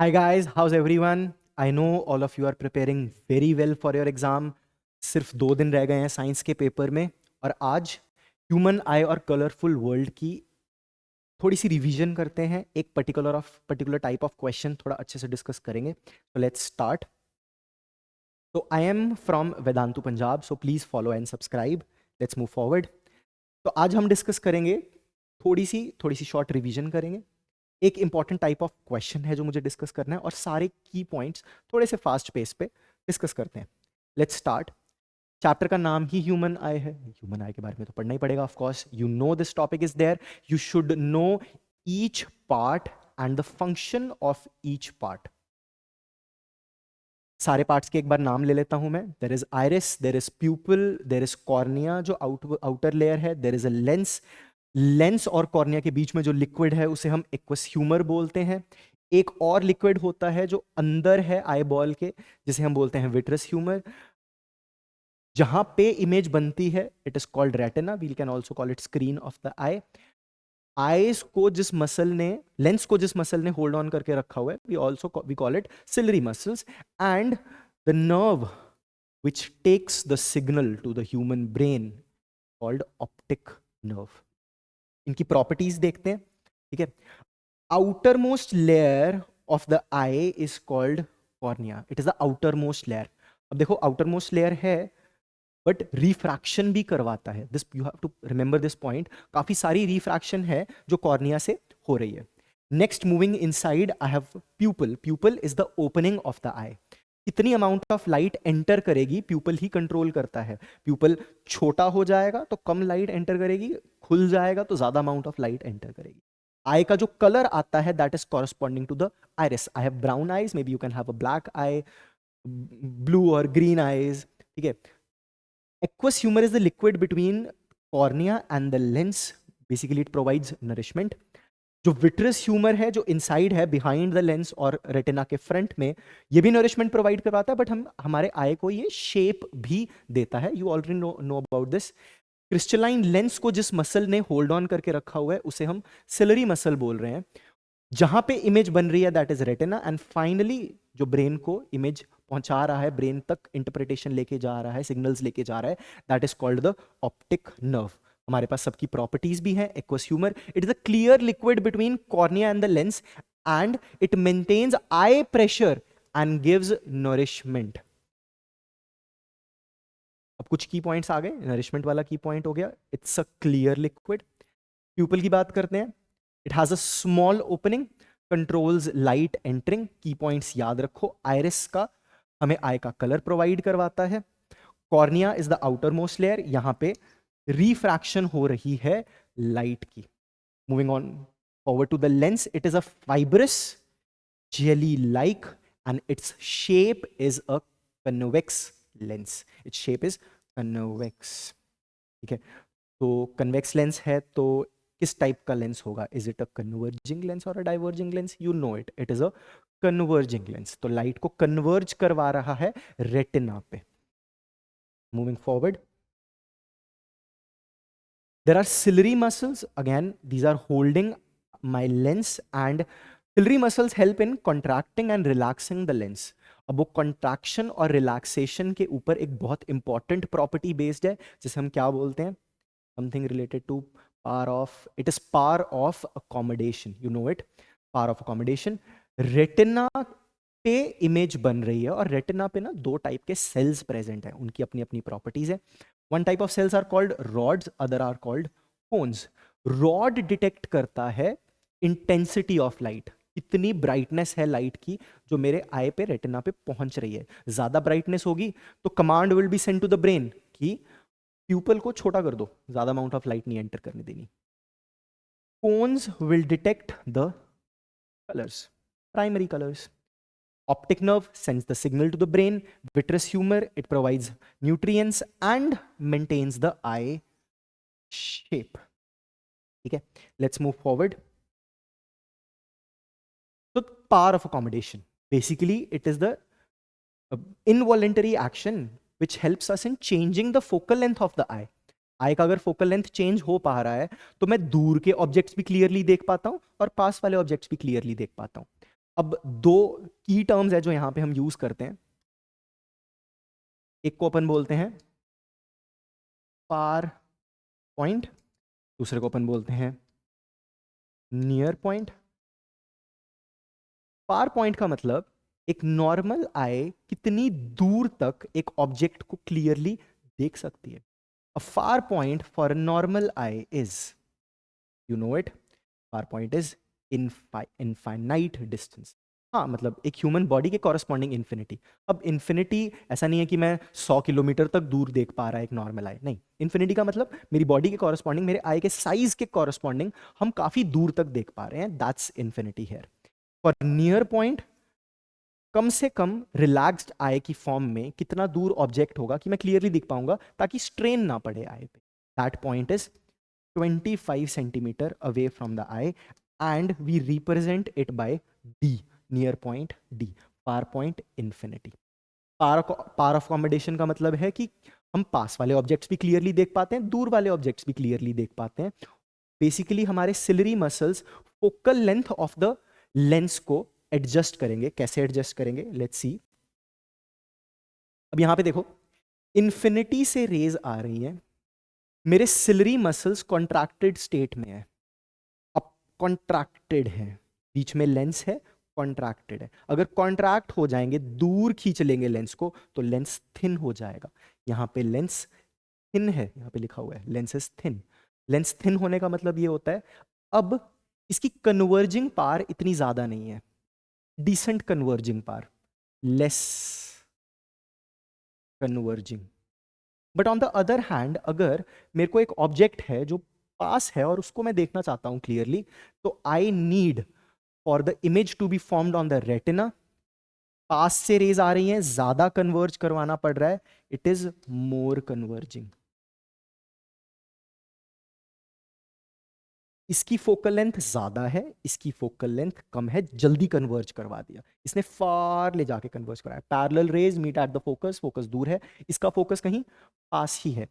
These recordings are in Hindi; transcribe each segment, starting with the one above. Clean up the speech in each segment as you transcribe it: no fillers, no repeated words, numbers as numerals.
Hi guys, how's everyone? I know all of you are preparing very well for your exam. सिर्फ 2 दिन रह गए हैं साइंस के पेपर में और आज ह्यूमन आई और कलरफुल वर्ल्ड की थोड़ी सी रिवीजन करते हैं. एक पर्टिकुलर टाइप ऑफ क्वेश्चन थोड़ा अच्छे से डिस्कस करेंगे. तो लेट्स स्टार्ट. तो I am from Vedantu Punjab, so please follow and subscribe. Let's move forward. तो आज हम डिस्कस करेंगे थोड़ी सी शॉर्ट रिवीजन करेंगे. एक इंपॉर्टेंट टाइप ऑफ क्वेश्चन है जो मुझे डिस्कस करना है और सारे की पॉइंट्स थोड़े से फास्ट पेस पे डिस्कस करते हैं. Let's start. चैप्टर का नाम ही ह्यूमन आई है. ह्यूमन आई के बारे में तो पढ़ना ही पड़ेगा. Of course you know this topic is there. You should know each part and the function of each part. सारे पार्ट्स के एक बार नाम ले लेता हूं मैं. There is iris, there is pupil, there is cornea जो आउटर लेयर है, there is a lens. Lens और कॉर्निया के बीच में जो लिक्विड है उसे हम एक्वस ह्यूमर बोलते हैं. एक और लिक्विड होता है जो अंदर है आई बॉल के, जिसे हम बोलते हैं विट्रस ह्यूमर. जहां पे इमेज बनती है it is called retina. We can also call it screen of the eye. Eyes को जिस मसल ने, लेंस को जिस मसल ने होल्ड ऑन करके रखा हुआ है we call it ciliary muscles. And the nerve which takes the signal to the human brain called optic nerve. इनकी प्रॉपर्टीज देखते हैं. ठीक है. Outer most layer of the eye is called cornea. It is the outer most layer. अब देखो आउटर मोस्ट लेयर है बट रिफ्रैक्शन भी करवाता है. This you have to remember this point. काफी सारी रिफ्रैक्शन है जो कॉर्निया से हो रही है. Next moving inside I have pupil. Pupil is the opening of the eye. कितनी अमाउंट ऑफ लाइट एंटर करेगी प्यूपल ही कंट्रोल करता है. प्यूपल छोटा हो जाएगा तो कम लाइट एंटर करेगी, खुल जाएगा तो ज्यादा अमाउंट ऑफ लाइट एंटर करेगी. आई का जो कलर आता है that is corresponding to the iris. I have brown eyes, may be you can have a black eye, blue और ग्रीन आईज. ठीक है. Aqueous humor is the liquid between cornea and the lens. Basically, it provides nourishment. जो विट्रस ह्यूमर है जो इनसाइड है बिहाइंड द लेंस और रेटिना के फ्रंट में, ये भी नरिशमेंट प्रोवाइड करवाता है बट हमारे आई को ये शेप भी देता है. You already know about this. Crystalline lens को जिस मसल ने होल्ड ऑन करके रखा हुआ है उसे हम सिलरी मसल बोल रहे हैं. जहां पे इमेज बन रही है that is retina. And finally जो ब्रेन को इमेज पहुंचा रहा है, ब्रेन तक इंटरप्रिटेशन लेके जा रहा है, सिग्नल्स लेके जा रहा है, that is called the optic nerve. हमारे पास सबकी प्रॉपर्टीज भी हैं. Aqueous humour, it is a clear liquid between cornea and the lens and it maintains eye pressure and gives nourishment. अब कुछ की पॉइंट्स आ गए. नरिशमेंट वाला की पॉइंट हो गया. It's a clear liquid. Pupil की बात करते हैं. It has a small opening, controls light entering. Key points याद रखो. आइरिस का हमें आई का कलर प्रोवाइड करवाता है. Cornea is the outer most layer. यहां पे रिफ्रैक्शन हो रही है लाइट की. Moving on forward to the lens. It is a fibrous jelly like and its shape is a convex lens. its shape is convex. ठीक है. तो convex lens है तो किस टाइप का लेंस होगा? Is it a converging lens or a diverging lens? You know it, it is a converging lens. तो लाइट को कन्वर्ज करवा रहा है रेटिना पे. Moving forward, there are ciliary muscles. Again, these are holding my lens and ciliary muscles help in contracting and relaxing the lens. अब वो contraction और relaxation के ऊपर एक बहुत important property based है जिसे हम क्या बोलते हैं? Something related to power of, it is power of accommodation. You know it, power of accommodation. Retina पे इमेज बन रही है और रेटिना पे ना 2 टाइप के सेल्स प्रेजेंट हैं, उनकी अपनी अपनी प्रॉपर्टीज है. One type of cells are called rods, other are called cones. Rod detect करता है इंटेंसिटी ऑफ लाइट, इतनी ब्राइटनेस है लाइट की जो मेरे आई पे रेटिना पे पहुंच रही है. ज्यादा ब्राइटनेस होगी तो command will be send to the brain कि प्यूपल को छोटा कर दो, ज्यादा अमाउंट ऑफ लाइट नहीं एंटर करने देनी. Cones will detect the colours, primary colours. Optic nerve sends the signal to the brain. Vitreous humor, it provides nutrients and maintains the eye shape. ठीक है. Let's move forward. So power of accommodation. Basically, it is the involuntary action which helps us in changing the focal length of the eye. आई का अगर फोकल लेंथ चेंज हो पा रहा है तो मैं दूर के ऑब्जेक्ट्स भी क्लियरली देख पाता हूं और पास वाले ऑब्जेक्ट्स भी क्लियरली देख पाता हूं. अब दो की टर्म्स है जो यहां पे हम यूज करते हैं, एक को अपन बोलते हैं फार पॉइंट, दूसरे को अपन बोलते हैं नियर पॉइंट। फार पॉइंट का मतलब एक नॉर्मल आई कितनी दूर तक एक ऑब्जेक्ट को क्लियरली देख सकती है। A far point for a normal eye is, you know it, far point is infinite distance. हाँ, मतलब एक ह्यूमन बॉडी के कॉरस्पॉन्डिंग इन्फिनिटी। अब इन्फिनिटी ऐसा नहीं है कि मैं 100 किलोमीटर तक दूर देख पा रहा है एक नॉर्मल आई, नहीं। इन्फिनिटी का मतलब मेरी बॉडी के कॉरस्पॉन्डिंग, मेरे आई के साइज के कॉरस्पॉन्डिंग हम काफी दूर तक देख पा रहे हैं, that's infinity here. For near point, कम से कम रिलैक्स्ड आई की फॉर्म में कितना दूर ऑब्जेक्ट होगा कि मैं क्लियरली दिख पाऊंगा ताकि स्ट्रेन ना पड़े आई पे, that point is 25 centimetre away from the eye and we represent it by D, near point D, far point infinity. Power of combination का मतलब है कि हम पास वाले ऑब्जेक्ट्स भी क्लियरली देख पाते हैं, दूर वाले ऑब्जेक्ट्स भी क्लियरली देख पाते हैं। बेसिकली हमारे ciliary muscles focal length of the lens को एडजस्ट करेंगे। कैसे एडजस्ट करेंगे, लेट्स सी। अब यहां पे देखो, इन्फिनिटी से रेज आ रही है, मेरे सिलरी मसल्स कॉन्ट्रैक्टेड स्टेट में है, अब कॉन्ट्रैक्टेड है, बीच में लेंस है, कॉन्ट्रैक्टेड है। अगर कॉन्ट्रैक्ट हो जाएंगे, दूर खींच लेंगे लेंस को, तो लेंस थिन हो जाएगा। यहां पे लेंस थिन है, यहां पे लिखा हुआ है lens is thin. Lens thin होने का मतलब ये होता है अब इसकी कन्वर्जिंग पावर इतनी ज्यादा नहीं है, decent converging power, less converging. But on the other hand, अगर मेरे को एक ऑब्जेक्ट है जो पास है और उसको मैं देखना चाहता हूं क्लियरली, तो I need for the image to be formed on the retina, पास से रेज आ रही हैं, ज्यादा कन्वर्ज करवाना पड़ रहा है, इट इज मोर कन्वर्जिंग। इसकी फोकल लेंथ ज्यादा है, इसकी फोकल लेंथ कम है, जल्दी कन्वर्ज करवा दिया इसने, फार ले जाके कन्वर्ज कराया। Parallel rays meet at the focus, focus दूर है, इसका फोकस कहीं पास ही है।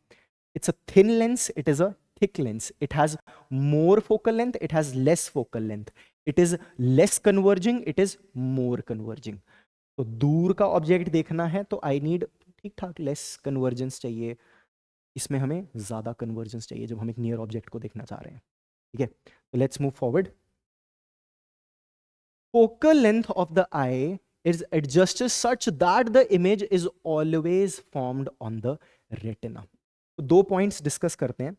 It's a thin lens, it is a thick lens, it has more focal length, it has less focal length, it is less converging, it is more converging. तो दूर का ऑब्जेक्ट देखना है तो आई नीड ठीक ठाक लेस कन्वर्जेंस चाहिए, इसमें हमें ज्यादा कन्वर्जेंस चाहिए जब हम एक नियर ऑब्जेक्ट को देखना चाह रहे हैं। ठीक है, तो let's move forward. Focal length of the I is adjusted such that the image is always formed on the retina. तो दो पॉइंट्स डिस्कस करते हैं,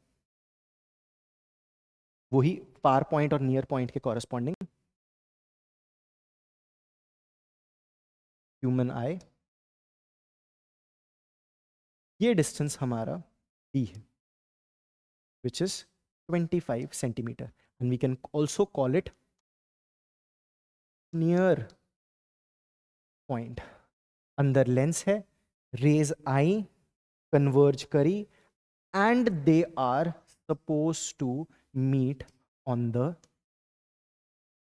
वही फार पॉइंट और नियर पॉइंट के कॉरेस्पॉन्डिंग। ह्यूमन आई, ये डिस्टेंस हमारा d है, which is 25 सेंटीमीटर, and we can also call it near point. अंदर लेंस है, रेज आई कन्वर्ज करी, and they are suppose to meet on the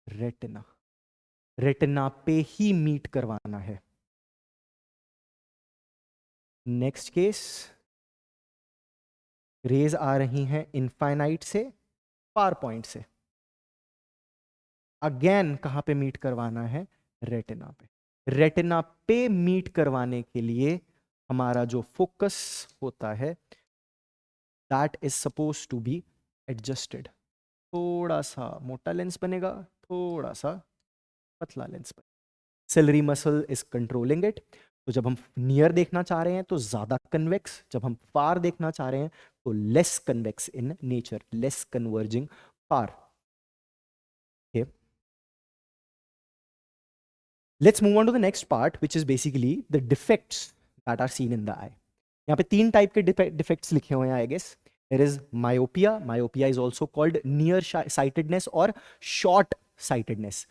retina, retina पे ही मीट करवाना है। नेक्स्ट केस, रेज आ रही हैं इनफाइनाइट से, फार पॉइंट से, अगेन कहां पे मीट करवाना है, रेटिना पे। रेटिना पे मीट करवाने के लिए हमारा जो फोकस होता है that is suppose to be adjusted. थोड़ा सा मोटा लेंस बनेगा, थोड़ा सा पतला लेंस बनेगा, ciliary muscle is controlling it. तो जब हम नियर देखना चाह रहे हैं तो ज्यादा कन्वेक्स, जब हम फार देखना चाह रहे हैं तो less convex in nature, less converging far. Let's move on to the next part, which is basically the defects that are seen in the eye. यहाँ पे तीन टाइप के डिफेक्ट्स लिखे हुए हैं, I guess. There is myopia, myopia is also called near sightedness और short sightedness.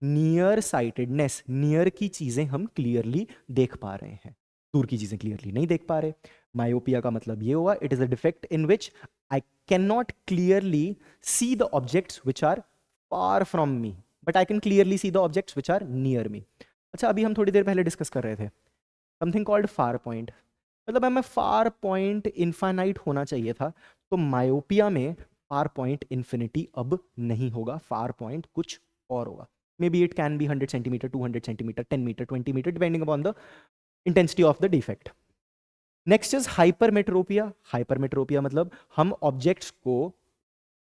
Near sightedness, near की चीजें हम क्लियरली देख पा रहे हैं, दूर की चीजें क्लियरली नहीं देख पा रहे। मायोपिया का मतलब ये हुआ, it is a defect in which I can not clearly see the objects which are far from me, but I can clearly see the objects which are near me. अच्छा, अभी हम थोड़ी देर पहले डिस्कस कर रहे थे समथिंग कॉल्ड फार पॉइंट, मतलब हमें फार पॉइंट इनफाइनाइट होना चाहिए था, तो मायोपिया में फार पॉइंट इन्फिनिटी अब नहीं होगा, फार पॉइंट कुछ और होगा। Maybe it can be 100 centimeter, 200 centimeter, 10 meter, 20 meter, depending upon the intensity of the defect. Next is hypermetropia. Hypermetropia मतलब हम ऑब्जेक्ट्स को,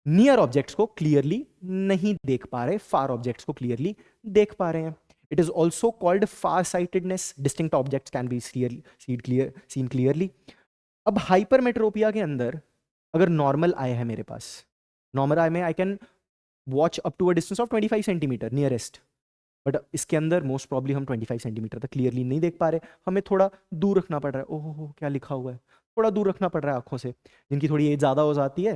नियर ऑब्जेक्ट्स को क्लियरली नहीं देख पा रहे, फार ऑब्जेक्ट्स को क्लियरली देख पा रहे हैं. It is also called far sightedness. Distinct objects can be seen clearly. अब हाइपरमेट्रोपिया के अंदर अगर नॉर्मल आई है मेरे पास, नॉर्मल आई में I can watch up to a distance of 25 centimetre nearest, but इसके अंदर मोस्ट प्रॉब्ली हम 25 सेंटीमीटर तक क्लियरली नहीं देख पा रहे, हमें थोड़ा दूर रखना पड़ रहा है. ओहो क्या लिखा हुआ है, थोड़ा दूर रखना पड़ रहा है आंखों से. जिनकी थोड़ी एज ज़्यादा हो जाती है,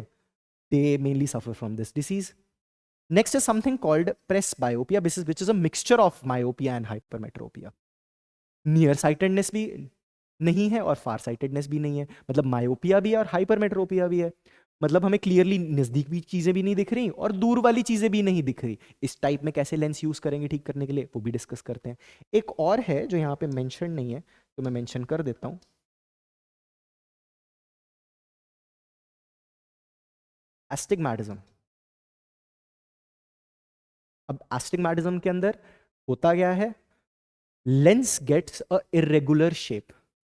दे mainly suffer from this disease. Next is something called presbyopia, which is a mixture of myopia and hypermetropia. Near sightedness भी नहीं है और फार साइटेडनेस भी नहीं है, मतलब मायोपिया भी है और हाइपरमेट्रोपिया भी है. मतलब हमें क्लियरली नजदीक भी चीजें भी नहीं दिख रही और दूर वाली चीजें भी नहीं दिख रही. इस टाइप में कैसे लेंस यूज करेंगे ठीक करने के लिए, वो भी डिस्कस करते हैं. एक और है जो यहाँ पे मेंशन नहीं है, तो मैं मेंशन कर देता हूं. एस्टिग्मैटिज्म. अब एस्टिग्मैटिज्म के अंदर होता क्या है, lens gets a irregular shape.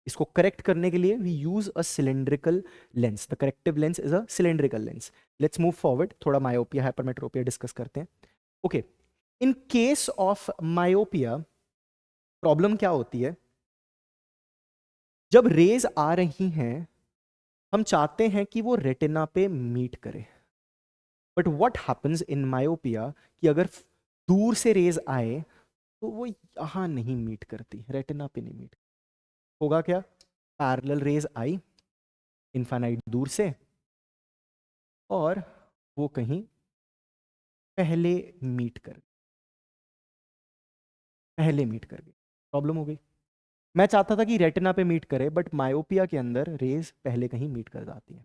इसको करेक्ट करने के लिए we use a cylindrical lens. The corrective lens is a cylindrical lens. Let's move forward, थोड़ा मायोपिया हाइपरमेट्रोपिया डिस्कस करते हैं. Okay, in case of myopia problem क्या होती है, जब रेज आ रही हैं हम चाहते हैं कि वो रेटिना पे मीट करे, but what happens in myopia कि अगर दूर से रेज आए तो वो यहां नहीं मीट करती, रेटिना पे नहीं मीट. होगा क्या, पैरेलल रेज आई इनफाइनाइट दूर से और वो कहीं पहले मीट कर, पहले मीट कर गई, प्रॉब्लम हो गई. मैं चाहता था कि रेटिना पे मीट करे, बट मायोपिया के अंदर रेज पहले कहीं मीट कर जाती है.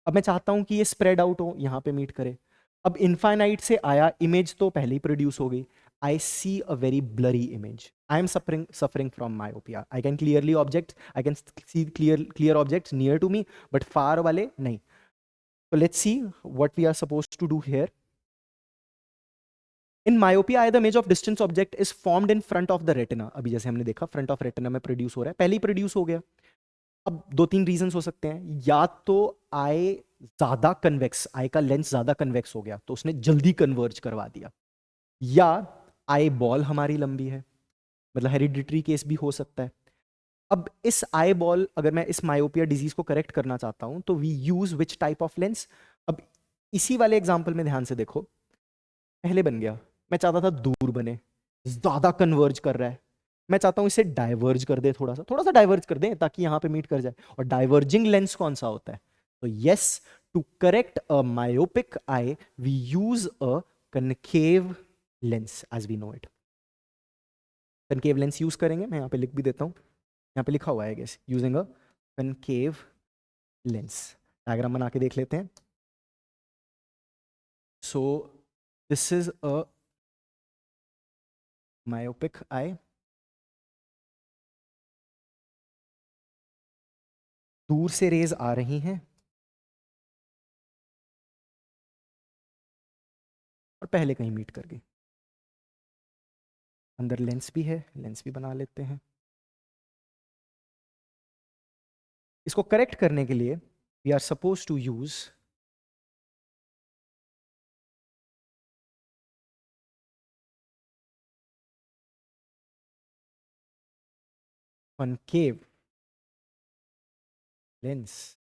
अब मैं चाहता हूं कि ये स्प्रेड आउट हो, यहां पे मीट करे. अब इनफाइनाइट से आया, इमेज तो पहले ही प्रोड्यूस हो गई. I see a very blurry image. I am suffering from myopia. I can clearly object, I can see clear objects near to me, but far वाले नहीं. So let's see what we are supposed to do here. In myopia, either image of distant object is formed in front of the retina. अभी जैसे हमने देखा फ्रंट ऑफ रेटिना में प्रोड्यूस हो रहा है, पहले ही प्रोड्यूस हो गया. अब दो तीन रीजंस हो सकते हैं, या तो आई ज्यादा कन्वेक्स, आई का लेंस ज्यादा कन्वेक्स हो गया तो उसने जल्दी कन्वर्ज करवा दिया, या आई बॉल हमारी लंबी है, मतलब हेरिडिटरी केस भी हो सकता है. अब इस आई बॉल, अगर मैं इस मायोपिया डिजीज को करेक्ट करना चाहता हूं तो we use which type of lens. अब इसी वाले एग्जांपल में ध्यान से देखो, पहले बन गया, मैं चाहता था दूर बने, ज्यादा कन्वर्ज कर रहा है, मैं चाहता हूं इसे डाइवर्ज कर दे, थोड़ा सा डाइवर्ज कर दे ताकि यहां पे मीट कर जाए. और डाइवर्जिंग लेंस कौन सा होता है, तो yes, to correct a myopic eye we use a concave lens as we know it. Concave lens use करेंगे, मैं यहां पे लिख भी देता हूं, यहाँ पे लिखा हुआ है guess, using a concave lens. Diagram बना के देख लेते हैं. So this is a myopic eye. दूर से रेज आ रही हैं और पहले कहीं मीट कर गई. अंदर लेंस भी है, लेंस भी बना लेते हैं. इसको करेक्ट करने के लिए we are suppose to use concave lens.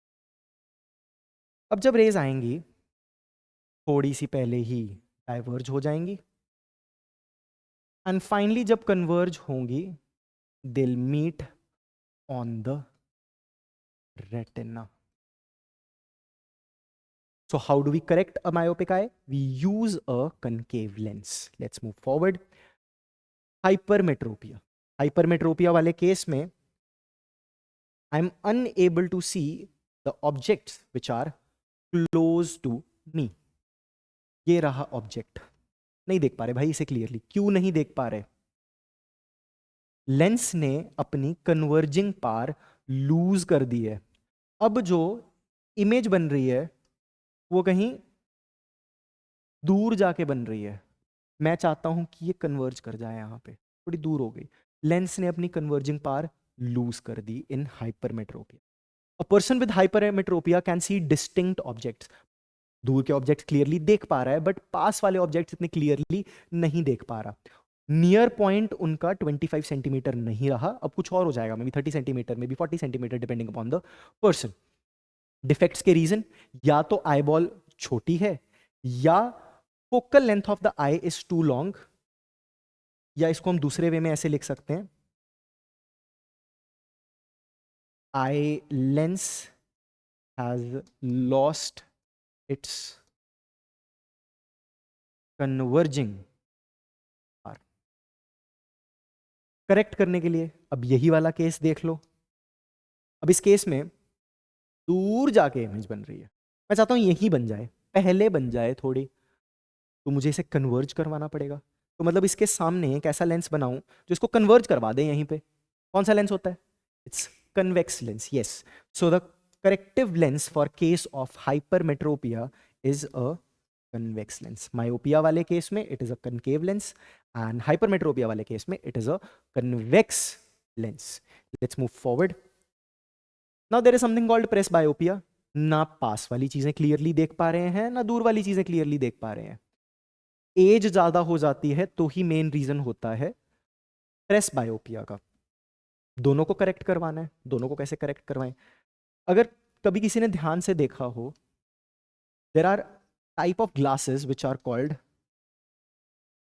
अब जब रेज आएंगी थोड़ी सी पहले ही डाइवर्ज हो जाएंगी, एंड फाइनली जब कन्वर्ज होंगी they'll meet on the retina. So how do we correct a myopic eye? We use a concave lens. Let's move forward. Hypermetropia. Hypermetropia वाले केस में I am unable to see the objects which are close to me. ये रहा ऑब्जेक्ट, नहीं देख पा रहे भाई इसे क्लियरली. क्यों नहीं देख पा रहे, लेंस ने अपनी कन्वर्जिंग पावर लूज कर दी है. अब जो इमेज बन रही है वो कहीं दूर जाके बन रही है. मैं चाहता हूं कि ये कन्वर्ज कर जाए, यहाँ पे थोड़ी दूर हो गई, लेंस ने अपनी कन्वर्जिंग पावर लूज कर दी in hypermetropia. A person with hypermetropia can see distinct objects, दूर के ऑब्जेक्ट्स क्लियरली देख पा रहा है बट पास वाले ऑब्जेक्ट्स इतने क्लियरली नहीं देख पा रहा। नियर पॉइंट उनका 25 सेंटीमीटर नहीं रहा, अब कुछ और हो जाएगा, maybe 30 centimetre, maybe 40 centimetre, depending upon the person. Defects के रीजन, या तो आई बॉल छोटी है, या focal length of the eye is too long, या इसको हम दूसरे वे में ऐसे लिख सकते हैं, eye lens has lost its converging power. Correct करने के लिए अब यही वाला केस देख लो। अब इस केस में दूर जाके इमेज बन रही है, मैं चाहता हूं यही बन जाए, पहले बन जाए थोड़ी, तो मुझे इसे कन्वर्ज करवाना पड़ेगा। तो मतलब इसके सामने एक ऐसा लेंस बनाऊं जो इसको कन्वर्ज करवा दे यहीं पे। कौन सा लेंस होता है? It's convex lens, yes. So the corrective lens for case of hypermetropia is a convex lens. Myopia वाले केस में it is a concave lens, and hypermetropia वाले केस में it is a convex lens. Let's move forward. Now there is something called presbyopia. ना पास वाली चीजें क्लियरली देख पा रहे हैं, ना दूर वाली चीजें क्लियरली देख पा रहे हैं। एज ज्यादा हो जाती है तो ही मेन रीजन होता है प्रेस बायोपिया का। दोनों को करेक्ट करवाना है, दोनों को कैसे करेक्ट करवाएं? अगर कभी किसी ने ध्यान से देखा हो, there are type of glasses which are called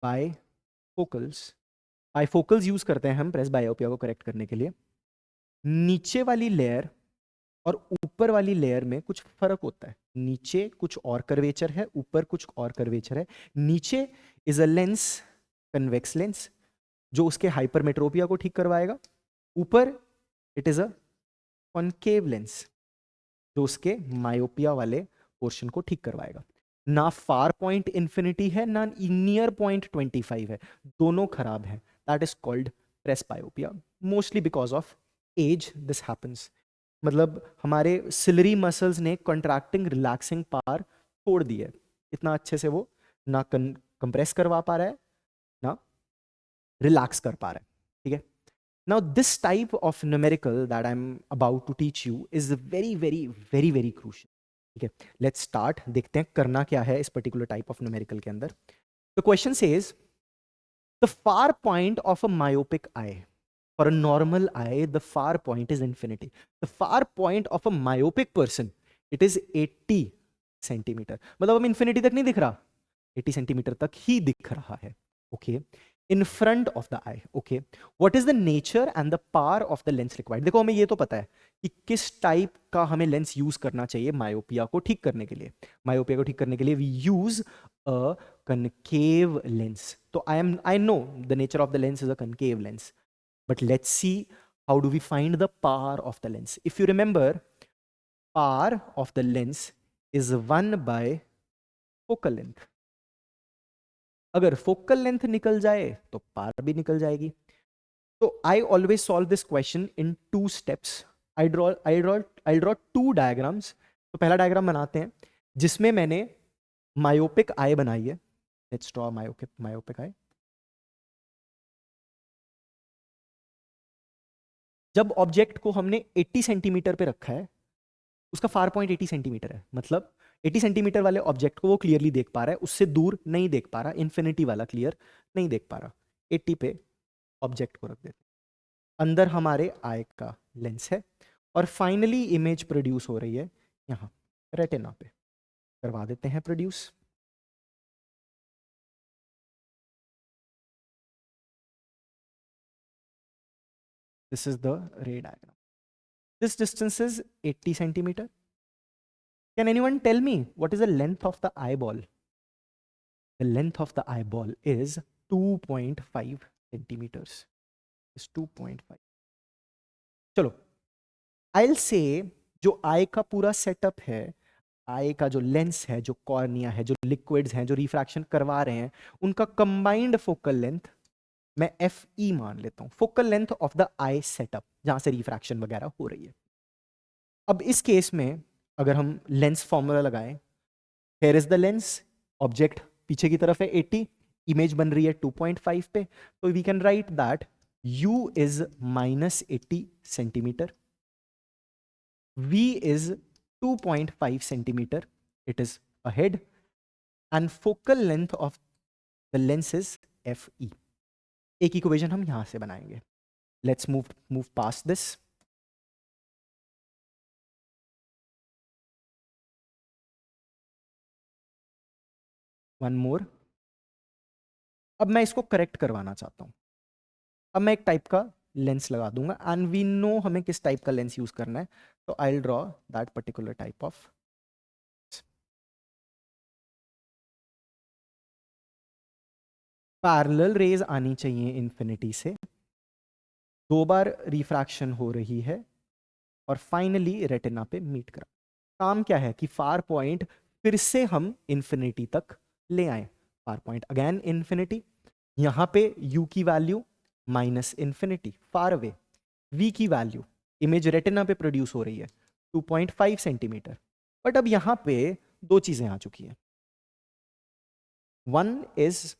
bifocals. Bifocals use करते हैं हम प्रेस बायोपिया को करेक्ट करने के लिए। नीचे वाली लेयर और ऊपर वाली लेयर में कुछ फर्क होता है। नीचे कुछ और कर्वेचर है, ऊपर कुछ और कर्वेचर है। नीचे is a lens, convex lens, जो उसके हाइपरमेट्रोपिया को ठीक करवाएगा। ऊपर it is a concave lens, जो उसके मायोपिया वाले पोर्शन को ठीक करवाएगा। ना फार पॉइंट इंफिनिटी है, ना नियर पॉइंट 25 है, दोनों खराब है। That is called presbyopia, mostly because of age this happens. मतलब हमारे सिलरी मसल्स ने कॉन्ट्रैक्टिंग रिलैक्सिंग पावर छोड़ दी है, इतना अच्छे से वो ना कंप्रेस करवा पा रहा है, ना रिलैक्स कर पा रहा है। ठीक है, now this type of numerical that I am about to teach you is very very very very crucial. ठीक है, लेट्स स्टार्ट, देखते हैं करना क्या है इस पर्टिकुलर टाइप ऑफ न्यूमेरिकल के अंदर। The question says the far point of a myopic I, for a normal eye the far point is infinity, the far point of a myopic person it is 80 centimetre. मतलब अब इंफिनिटी तक नहीं दिख रहा, 80 सेंटीमीटर तक ही दिख रहा है। Okay, in front of the I. Okay, what is the nature and the power of the lens required? देखो हमें ये तो पता है कि किस टाइप का हमें लेंस यूज करना चाहिए मायोपिया को ठीक करने के लिए। मायोपिया को ठीक करने के लिए we use a concave lens. तो I know the nature of the lens is a concave lens, but let's see how do we find the power of the lens. If you remember, power of the lens is 1 by focal length. अगर focal length निकल जाए तो power भी निकल जाएगी। तो I always solve this question in 2 steps. I'll draw 2 diagrams. तो पहला डायग्राम बनाते हैं जिसमें मैंने मायोपिक आई बनाई है। Let's draw myopic eye. जब ऑब्जेक्ट को हमने 80 सेंटीमीटर पे रखा है, उसका फार पॉइंट 80 सेंटीमीटर है, मतलब 80 सेंटीमीटर वाले ऑब्जेक्ट को वो क्लियरली देख पा रहा है, उससे दूर नहीं देख पा रहा, इन्फिनिटी वाला क्लियर नहीं देख पा रहा। 80 पे ऑब्जेक्ट को रख देते, अंदर हमारे आई का लेंस है, और फाइनली इमेज प्रोड्यूस हो रही है यहाँ रेटिना पे। करवा देते हैं produce. This is the ray diagram. This distance is 80 centimetre. Can anyone tell me what is the length of the eyeball? The length of the eyeball is 2.5 centimeters. Is 2.5. चलो, I'll say जो आई का पूरा सेटअप है, आई का जो लेंस है, जो कॉर्निया है, जो लिक्विड्स हैं, जो रिफ्रैक्शन करवा रहे हैं, उनका कंबाइंड फोकल लेंथ मैं एफ ई मान लेता हूं, focal length of the I setup, जहां से रिफ्रैक्शन वगैरह हो रही है। अब इस केस में अगर हम लेंस फॉर्मूला लगाएं, here is the lens, object पीछे की तरफ है 80, इमेज बन रही है 2.5 पे, तो we can write that u is -80 centimetre, v is 2.5 centimeter, it is ahead, and focal length of the lens is fe. एक इक्वेशन हम यहां से बनाएंगे. Let's move past this. One more. अब मैं इसको करेक्ट करवाना चाहता हूं. अब मैं एक टाइप का लेंस लगा दूंगा एंड वी नो हमें किस टाइप का लेंस यूज करना है, तो I will draw that particular type of. Parallel raise आनी चाहिए इन्फिनिटी से, 2 बार रिफ्रैक्शन हो रही है और फाइनली रेटिना पे मीट करा. काम क्या है कि फार पॉइंट फिर से हम इन्फिनिटी तक ले आए. फार पॉइंट अगेन इन्फिनिटी, यहां पे u की value minus infinity far away, v की वैल्यू इमेज रेटिना पे प्रोड्यूस हो रही है 2.5 सेंटीमीटर. बट अब यहां पे दो चीजें आ चुकी हैं. One is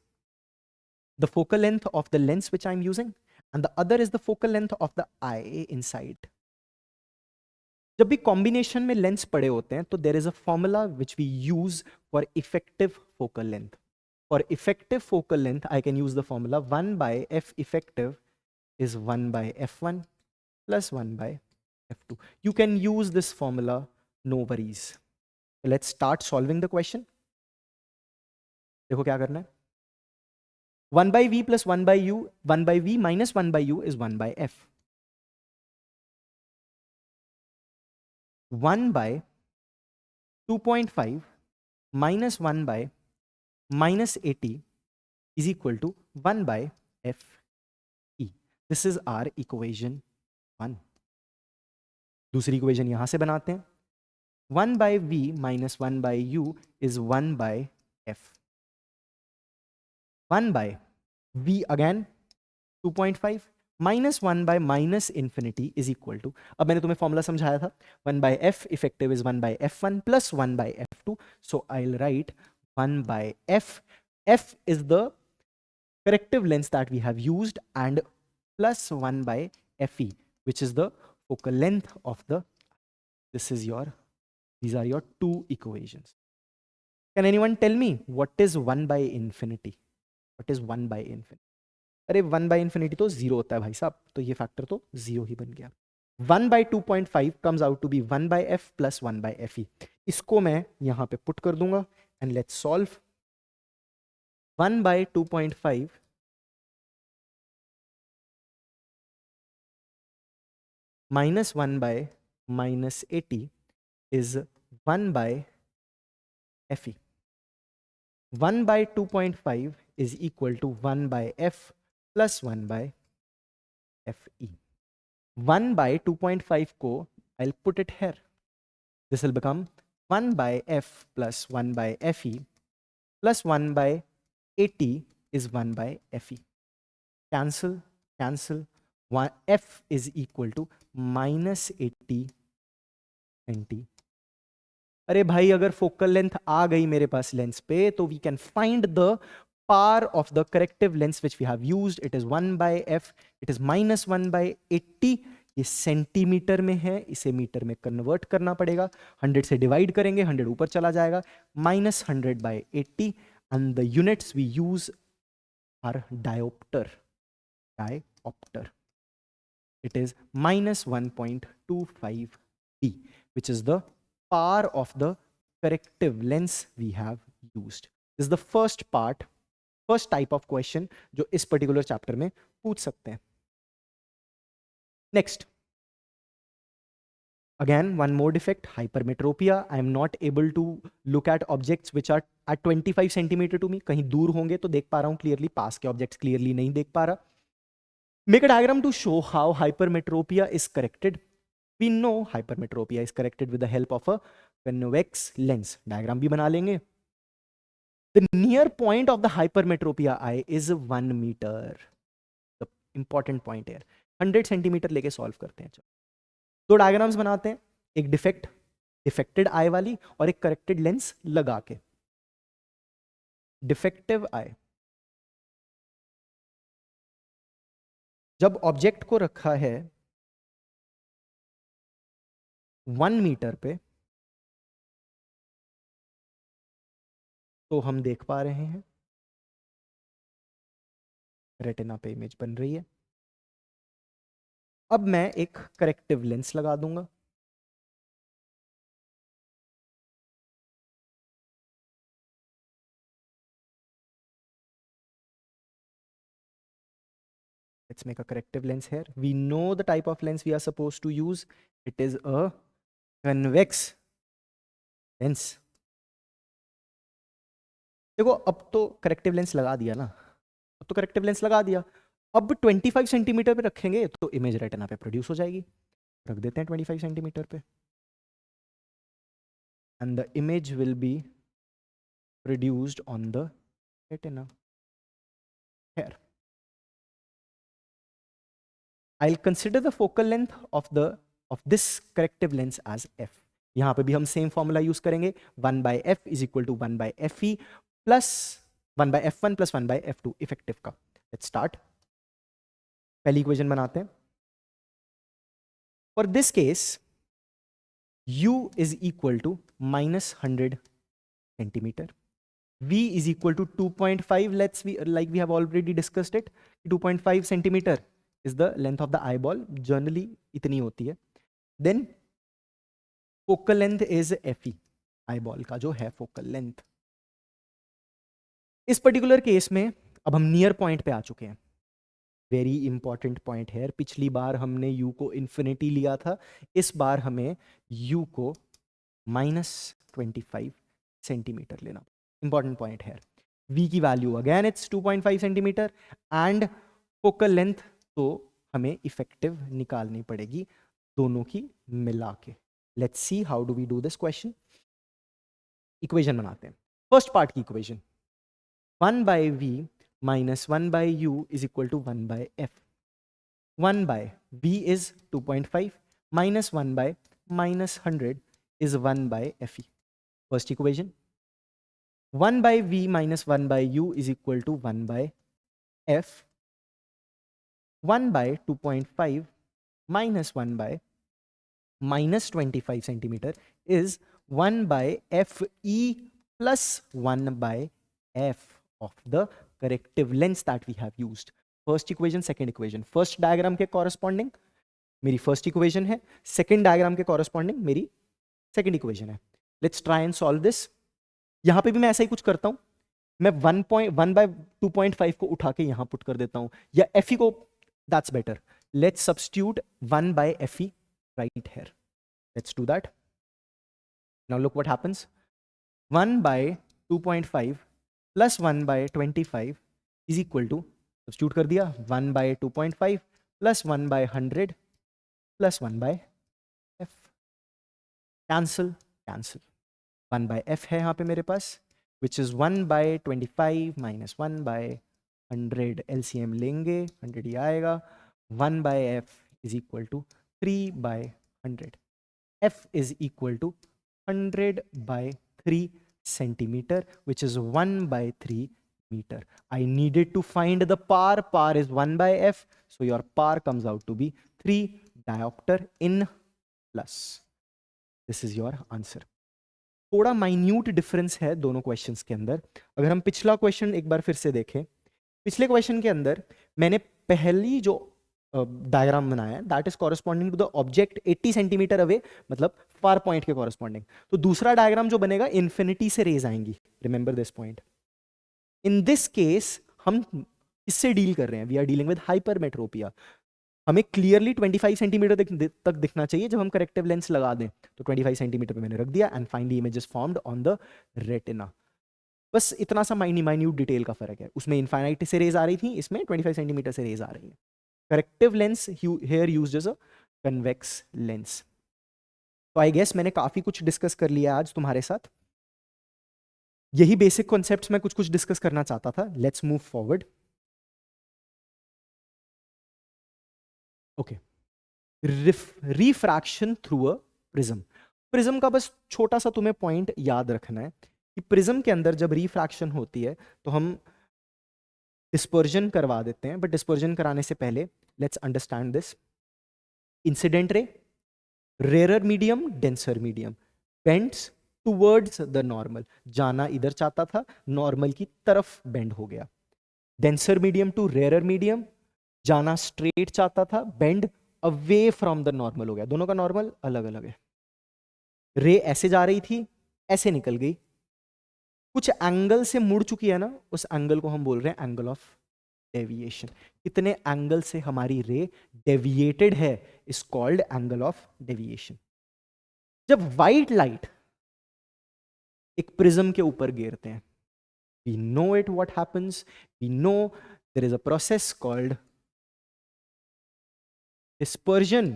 the focal length of the lens which I'm using, and the other is the focal length of the eye inside. जब भी कॉम्बिनेशन में लेंस पड़े होते हैं तो there is a formula which we use for effective focal length. For effective focal length I can use the formula 1/f effective is 1/f1 plus 1/f2. You can use this formula, no worries. Let's start solving the question. देखो क्या करना है. 1/v plus 1/u, 1/v minus 1/u is 1/f. 1/2.5 minus 1/-80 is equal to 1/fe. This is our equation 1. दूसरी इक्वेशन यहां से बनाते हैं. 1/v minus 1/u is 1/f. 1/v again 2.5 minus 1/minus infinity is equal to, अब मैंने तुम्हें फॉर्मूला समझाया था, 1/f effective is 1/f1 plus 1/f2. So I'll write 1/f. F is the corrective lens that we have used, and plus 1/fe, which is the focal length of the. These are your two equations. Can anyone tell me what is 1/infinity? What is 1/infinity? अरे 1/infinity तो 0 होता है भाई साहब, तो ये फैक्टर तो 0 ही बन गया. 1/2.5 comes out to be 1/f plus 1/fe. इसको मैं यहां पे पुट कर दूंगा and let's solve. 1/2.5 minus 1/-80 is 1/fe. 1/2.5 is equal to 1/f plus 1/fe. 1/2.5 को I'll put it here. This will become 1/f plus 1/fe plus 1/80 is 1/fe. Cancel, cancel. F is equal to -80 cm. अरे भाई अगर फोकल लेंथ आ गई मेरे पास लेंस पे, तो we can find the power of the corrective lens which we have used. It is 1/f, it is -1/80. ये सेंटीमीटर में है, इसे मीटर में कन्वर्ट करना पड़ेगा. 100 से डिवाइड करेंगे, 100 ऊपर चला जाएगा. -100/80 and the units we use are dioptre. It is -1.25 d, which is the power of the corrective lens we have used. This is the first type of question जो इस particular chapter में पूछ सकते हैं. Next, again one more defect, hypermetropia. I am not able to look at objects which are at 25 centimeter to me. कहीं दूर होंगे तो देख पा रहा हूं clearly, पास के objects clearly नहीं देख पा रहा. Make a diagram to show how hypermetropia is corrected. We know hypermetropia is corrected with the help of a convex lens. Diagram भी बना लेंगे. The near point of the hypermetropia eye is 1 meter. The important point here. 100 centimetre लेके सॉल्व करते हैं. दो डायग्राम्स बनाते हैं, एक डिफेक्टेड आई वाली और एक करेक्टेड लेंस लगा के. डिफेक्टिव आई, जब ऑब्जेक्ट को रखा है 1 मीटर पे तो हम देख पा रहे हैं रेटिना पे इमेज बन रही है। अब मैं एक करेक्टिव लेंस लगा दूंगा। Let's make a corrective lens here. We know the type of lens we are supposed to use. It is a convex lens. देखो अब तो करेक्टिव लेंस लगा दिया ना, अब तो करेक्टिव लेंस लगा दिया। अब 25 सेंटीमीटर पे रखेंगे तो इमेज रेटिना पे प्रोड्यूस हो जाएगी। रख देते हैं 25 सेंटीमीटर पे and the image will be produced on the retina here. I'll consider the focal length of this corrective lens as f. यहां पे भी हम सेम फॉर्मूला यूज करेंगे, 1 by f is equal to 1 by fe plus 1 by f1 plus 1 by f2 effective का। Let's start. पहली इक्वेशन बनाते हैं। For this case u is equal to minus 100 centimeter. V is equal to 2.5. Like we have already discussed it, 2.5 centimeter is the length of the eyeball. Generally इतनी होती है। Then focal length is FE, eyeball का जो है focal length। इस पर्टिकुलर केस में अब हम नियर पॉइंट पे आ चुके हैं। वेरी इंपॉर्टेंट पॉइंट है। पिछली बार हमने u को इन्फिनिटी लिया था, इस बार हमें u को -25 सेंटीमीटर लेना। इंपॉर्टेंट पॉइंट है। v की value again it's 2.5 centimetre and focal length तो हमें इफेक्टिव निकालनी पड़ेगी दोनों की मिला के। Let's see how do we do this question. Equation बनाते हैं। फर्स्ट पार्ट की equation 1 by v minus 1 by u is equal to 1 by f. 1 by v is 2.5 minus 1 by minus 100 is 1 by fe. First equation 1 by v minus 1 by u is equal to 1 by f. 1 by 2.5 minus 1 by minus 25 centimeter is 1 by fe plus 1 by f of the corrective lens that we have used. First equation, second equation. First diagram के corresponding मेरी first equation है, second diagram के corresponding मेरी second equation है। Let's try and solve this. यहाँ पे भी मैं ऐसा ही कुछ करता हूँ, मैं 1 by 2.5 को उठा के यहाँ पुट कर देता हूँ, या fe को, that's better. Let's substitute 1 by fe right here. Let's do that. Now look what happens. 1 by 2.5 plus 1 by 25 is equal to, substitute कर दिया, 1 by 2.5 plus 1 by 100 plus 1 by f. Cancel, cancel. 1 by f है यहाँ पे मेरे पास, which is 1 by 25 minus 1 by 100. LCM लेंगे, 100 ही आएगा। 1 by f is equal to 3 by 100. f is equal to 100 by 3 centimeter, which is 1 by 3 meter. I needed to find the par. Par is 1 by f, so your par comes out to be 3 diopter in plus. This is your answer. थोड़ा माइन्यूट डिफरेंस है दोनों क्वेश्चंस के अंदर। अगर हम पिछला क्वेश्चन एक बार फिर से देखें, पिछले क्वेश्चन के अंदर मैंने पहली जो डायग्राम बनाया that is corresponding to the object 80 centimetre away, मतलब फार पॉइंट के कॉरेस्पॉन्डिंग। तो दूसरा डायग्राम जो बनेगा इन्फिनिटी से रेज आएंगी। Remember this point. In this case हम इससे डील कर रहे हैं, we are dealing with hypermetropia. हमें क्लियरली 25 सेंटीमीटर तक दिखना चाहिए जब हम करेक्टिव लेंस लगा दें। तो 25 सेंटीमीटर पे मैंने रख दिया and finally image is formed on the retina. बस इतना सा माइन्यूट डिटेल का फर्क है। उसमें इनफाइनाइट से रेज आ रही थी, इसमें 25 सेंटीमीटर से रेज आ रही है। Corrective lens here used as a convex lens. तो आई गेस मैंने काफी कुछ डिस्कस कर लिया आज तुम्हारे साथ। यही बेसिक कॉन्सेप्ट्स मैं कुछ डिस्कस करना चाहता था। Let's move forward. Okay, refraction through a prism. Prism का बस छोटा सा तुम्हें पॉइंट याद रखना है कि प्रिज्म के अंदर जब रिफ्रैक्शन होती है तो हम डिस्पर्जन करवा देते हैं, बट डिस्पर्जन कराने से पहले Let's understand this. Incident ray, rarer medium, denser medium, bends towards the normal. जाना इधर चाहता था, नॉर्मल की तरफ बेंड हो गया. Denser medium to rarer medium, जाना स्ट्रेट चाहता था, bend away from the normal हो गया. दोनों का नॉर्मल अलग अलग है. रे ऐसे जा रही थी, ऐसे निकल गई, कुछ एंगल से मुड़ चुकी है ना, उस एंगल को हम बोल रहे हैं एंगल ऑफ डेविएशन. कितने एंगल से हमारी रे डेविएटेड है is called angle of deviation. जब व्हाइट लाइट एक प्रिज्म के ऊपर गिरते हैं, we know it what happens, we know there is a process called dispersion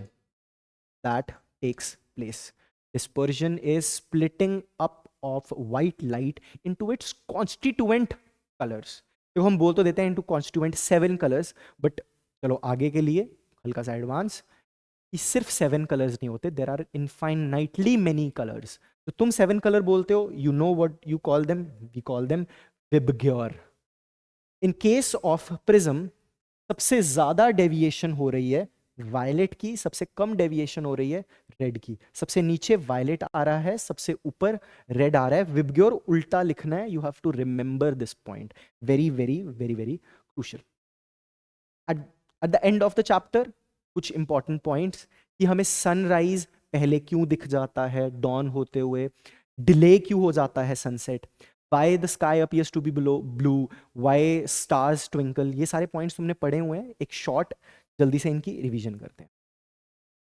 that takes place. Dispersion is splitting up of white light into its constituent colors. तो हम बोल तो देते हैं into constituent 7 colors, but चलो आगे के लिए हल्का सा एडवांस, कि सिर्फ 7 कलर्स नहीं होते, there are infinitely many colours. तो तुम 7 कलर बोलते हो, you know what you call them, we call them VIBGYOR. In case of prism सबसे ज्यादा डेविएशन हो रही है वायलेट की, सबसे कम डेविएशन हो रही है रेड की. सबसे नीचे वायलेट आ रहा है, सबसे ऊपर रेड आ रहा है. विबग्योर उल्टा लिखना है. You have to remember this point. Very very very very crucial. At the end of the chapter कुछ इंपॉर्टेंट पॉइंट्स, कि हमें सनराइज पहले क्यों दिख जाता है डॉन होते हुए, डिले क्यों हो जाता है sunset, why the sky appears to be blue, why stars twinkle. ये सारे पॉइंट्स तुमने पढ़े हुए हैं. एक शॉर्ट जल्दी से इनकी रिवीजन करते हैं.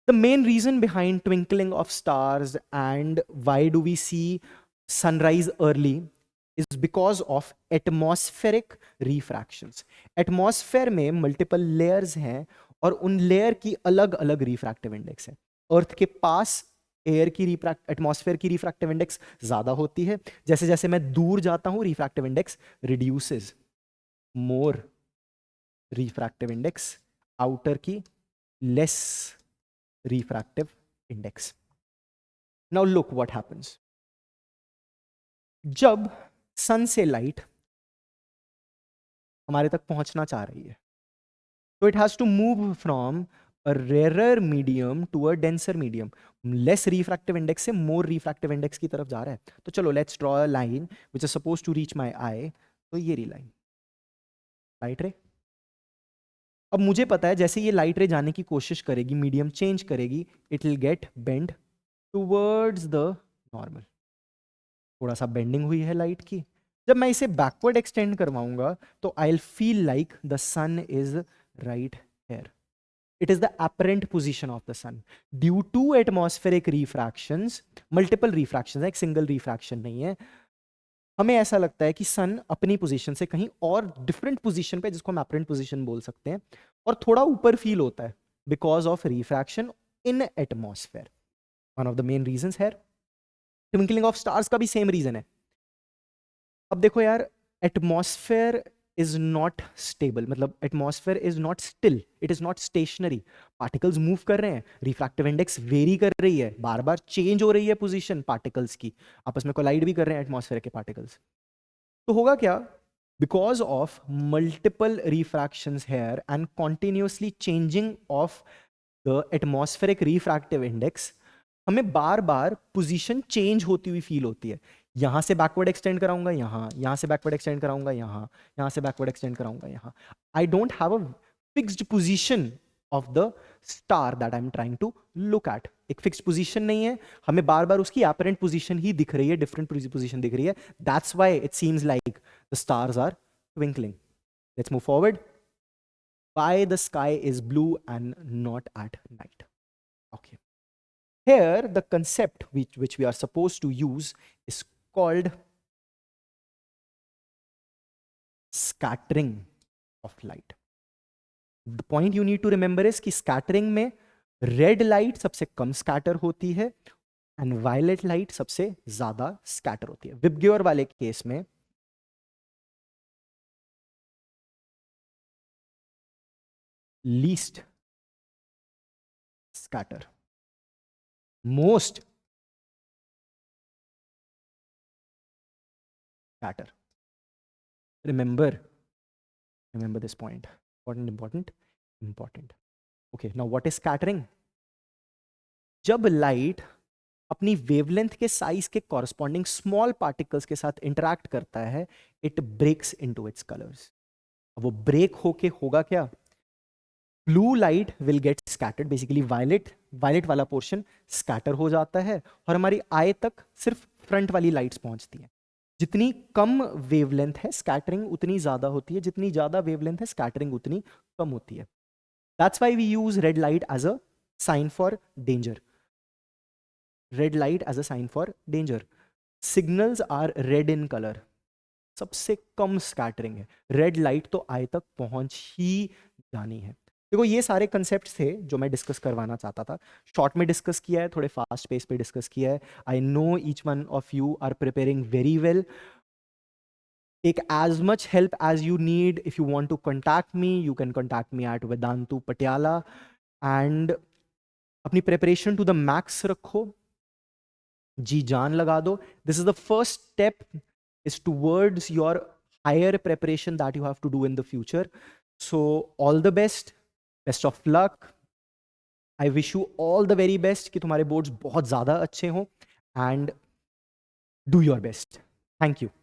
The main reason behind twinkling of stars and why do we see sunrise early is because of atmospheric refractions. Atmosphere में मल्टीपल लेयर्स हैं और उन लेयर की अलग अलग रिफ्रैक्टिव इंडेक्स है. अर्थ के पास एयर की एटमॉस्फेयर की रिफ्रैक्टिव इंडेक्स ज्यादा होती है. जैसे जैसे मैं दूर जाता हूं रिफ्रैक्टिव इंडेक्स रिड्यूसेस. मोर रिफ्रैक्टिव इंडेक्स, आउटर की less refractive index. Now look what happens. जब सन से लाइट हमारे तक पहुंचना चाह रही है, तो it has to move from a rare medium to a denser medium. Less refractive index से मोर रिफ्रैक्टिव इंडेक्स की तरफ जा रहा है. तो चलो let's draw a line which is suppose to reach my eye. तो ये रही लाइन, लाइट रे. अब मुझे पता है जैसे ये लाइट रे जाने की कोशिश करेगी, मीडियम चेंज करेगी, it will get bend towards the normal. थोड़ा सा बेंडिंग हुई है लाइट की. जब मैं इसे बैकवर्ड एक्सटेंड करवाऊंगा तो I will feel like the sun is right here. It is the apparent position of the sun. Due to atmospheric refractions, multiple refractions है, एक single refraction नहीं है, हमें ऐसा लगता है कि सन अपनी पोजीशन से कहीं और डिफरेंट पोजीशन पे, जिसको हम apparent position बोल सकते हैं, और थोड़ा ऊपर फील होता है because of refraction in atmosphere. One of the main reasons here. Twinkling of stars का भी same reason है. अब देखो यार, एटमॉस्फेयर इज नॉट स्टेबल, मतलब atmosphere is not still, it is not stationary. Particles move कर रहे हैं, रिफ्रैक्टिव इंडेक्स वेरी कर रही है, बार बार चेंज हो रही है पोजीशन पार्टिकल्स की, आपस में कोलाइड भी कर रहे हैं एटमॉस्फेयर के पार्टिकल्स. तो होगा क्या, because of multiple refractions here and continuously changing of the atmospheric refractive index, हमें बार बार पोजीशन चेंज होती हुई फील होती है. यहां से बैकवर्ड एक्सटेंड कराऊंगा यहां, यहां से बैकवर्ड एक्सटेंड कराऊंगा यहां, यहां से बैकवर्ड एक्सटेंड कराऊंगा यहां. I don't have a fixed position of the star that I am trying to look at. एक फिक्स्ड पोजीशन नहीं है, हमें बार बार उसकी एपरेंट पोजीशन ही दिख रही है, डिफरेंट पोजीशन दिख रही है. That's why it seems like the stars are twinkling. Let's move forward. Why the sky is blue and not at night? Okay. Here, the concept which we are supposed to use is called scattering of light. The point you need to remember is कि scattering में red light सबसे कम scatter होती है and violet light सबसे ज्यादा scatter होती है. विबग्योर वाले केस में least scatter, most scatter. Remember this point. Important. Okay, now what is scattering? जब लाइट अपनी वेवलेंथ के साइज के कॉरस्पॉन्डिंग स्मॉल पार्टिकल्स के साथ इंटरैक्ट करता है, it breaks into its colours. वो ब्रेक होके होगा क्या? Blue light will get scattered, basically violet वाला पोर्शन स्कैटर हो जाता है और हमारी आई तक सिर्फ फ्रंट वाली लाइट्स पहुंचती हैं। जितनी कम वेवलेंथ है स्कैटरिंग उतनी ज्यादा होती है, जितनी ज्यादा वेवलेंथ है स्कैटरिंग उतनी कम होती है। That's why we use red light as a sign for danger. Red light as a sign for danger. Signals are red in colour, सबसे कम स्कैटरिंग है। रेड लाइट तो आई तक पहुंच ही जानी है। देखो ये सारे कंसेप्ट थे जो मैं डिस्कस करवाना चाहता था। शॉर्ट में डिस्कस किया है, थोड़े फास्ट पेस पे डिस्कस किया है। I know each one of you are preparing very well. Take as much help as you need. If you want to contact me, you can contact me at Vedantu Patiala. And अपनी प्रेपरेशन टू द मैक्स रखो, जी जान लगा दो. This is the first step is towards your higher preparation that you have to do in the future. So all the best of luck. I wish you all the very best कि तुम्हारे बोर्ड्स बहुत ज़्यादा अच्छे हों and do your best. Thank you.